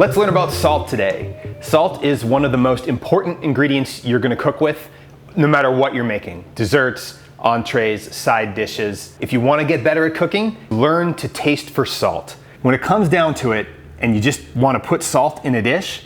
Let's learn about salt today. Salt is one of the most important ingredients you're gonna cook with, no matter what you're making. Desserts, entrees, side dishes. If you wanna get better at cooking, learn to taste for salt. When it comes down to it, and you just wanna put salt in a dish,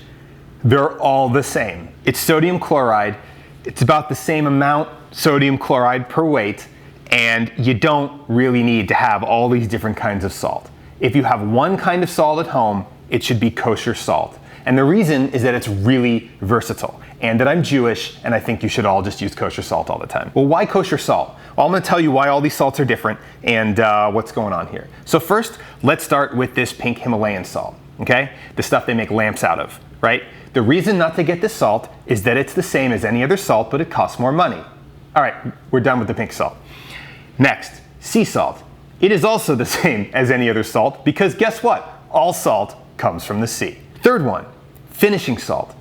they're all the same. It's sodium chloride. It's about the same amount sodium chloride per weight, and you don't really need to have all these different kinds of salt. If you have one kind of salt at home, it should be kosher salt. And the reason is that it's really versatile, and that I'm Jewish, and I think you should all just use kosher salt all the time. Well, why kosher salt? Well, I'm gonna tell you why all these salts are different and what's going on here. So first, let's start with this pink Himalayan salt, okay? The stuff they make lamps out of, right? The reason not to get this salt is that it's the same as any other salt, but it costs more money. All right, we're done with the pink salt. Next, sea salt. It is also the same as any other salt because guess what? All salt comes from the sea. Third one, finishing salt.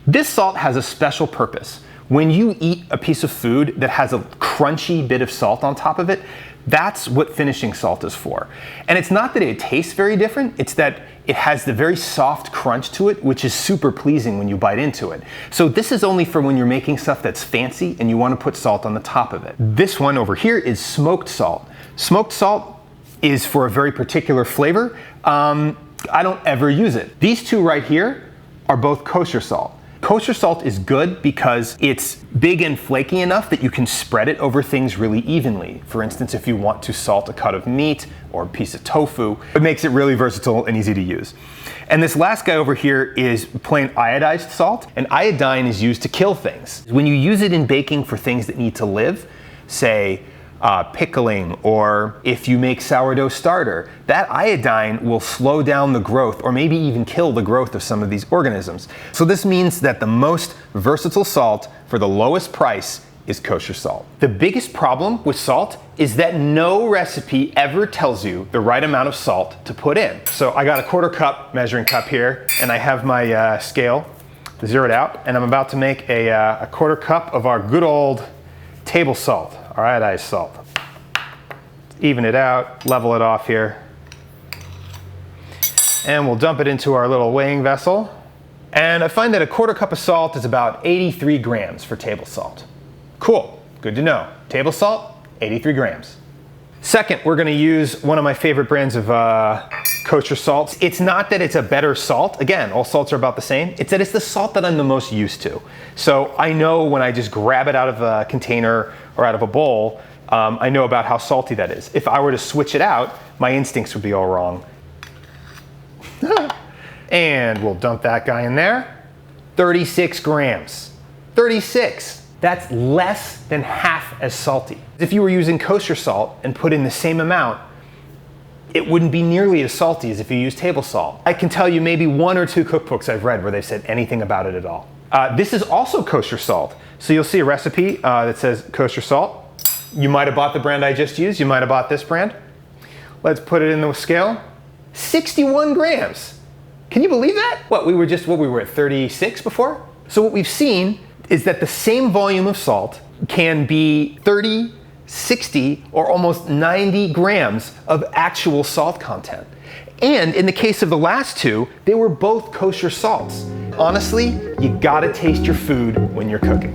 This salt has a special purpose. When you eat a piece of food that has a crunchy bit of salt on top of it, that's what finishing salt is for. And it's not that it tastes very different, it's that it has the very soft crunch to it, which is super pleasing when you bite into it. So this is only for when you're making stuff that's fancy and you want to put salt on the top of it. This one over here is smoked salt. Smoked salt is for a very particular flavor. I don't ever use it. These two right here are both kosher salt. Kosher salt is good because it's big and flaky enough that you can spread it over things really evenly. For instance, if you want to salt a cut of meat or a piece of tofu, it makes it really versatile and easy to use. And this last guy over here is plain iodized salt, and iodine is used to kill things. When you use it in baking for things that need to live, say pickling, or if you make sourdough starter, that iodine will slow down the growth or maybe even kill the growth of some of these organisms. So this means that the most versatile salt for the lowest price is kosher salt. The biggest problem with salt is that no recipe ever tells you the right amount of salt to put in. So I got a 1/4 cup measuring cup here, and I have my scale zeroed out, and I'm about to make a 1/4 cup of our good old table salt, our iodized salt. Even it out, level it off here. And we'll dump it into our little weighing vessel. And I find that a 1/4 cup of salt is about 83 grams for table salt. Cool, good to know. Table salt, 83 grams. Second, we're gonna use one of my favorite brands of kosher salts. It's not that it's a better salt. Again, all salts are about the same. It's that it's the salt that I'm the most used to. So I know when I just grab it out of a container or out of a bowl, I know about how salty that is. If I were to switch it out, my instincts would be all wrong. And we'll dump that guy in there. 36 grams. 36. That's less than half as salty. If you were using kosher salt and put in the same amount, it wouldn't be nearly as salty as if you use table salt. I can tell you maybe 1 or 2 cookbooks I've read where they've said anything about it at all. This is also kosher salt. So you'll see a recipe that says kosher salt. You might have bought the brand I just used. You might have bought this brand. Let's put it in the scale. 61 grams. Can you believe that? We were at 36 before? So what we've seen is that the same volume of salt can be 30, 60, or almost 90 grams of actual salt content. And in the case of the last two, they were both kosher salts. Honestly, you gotta taste your food when you're cooking.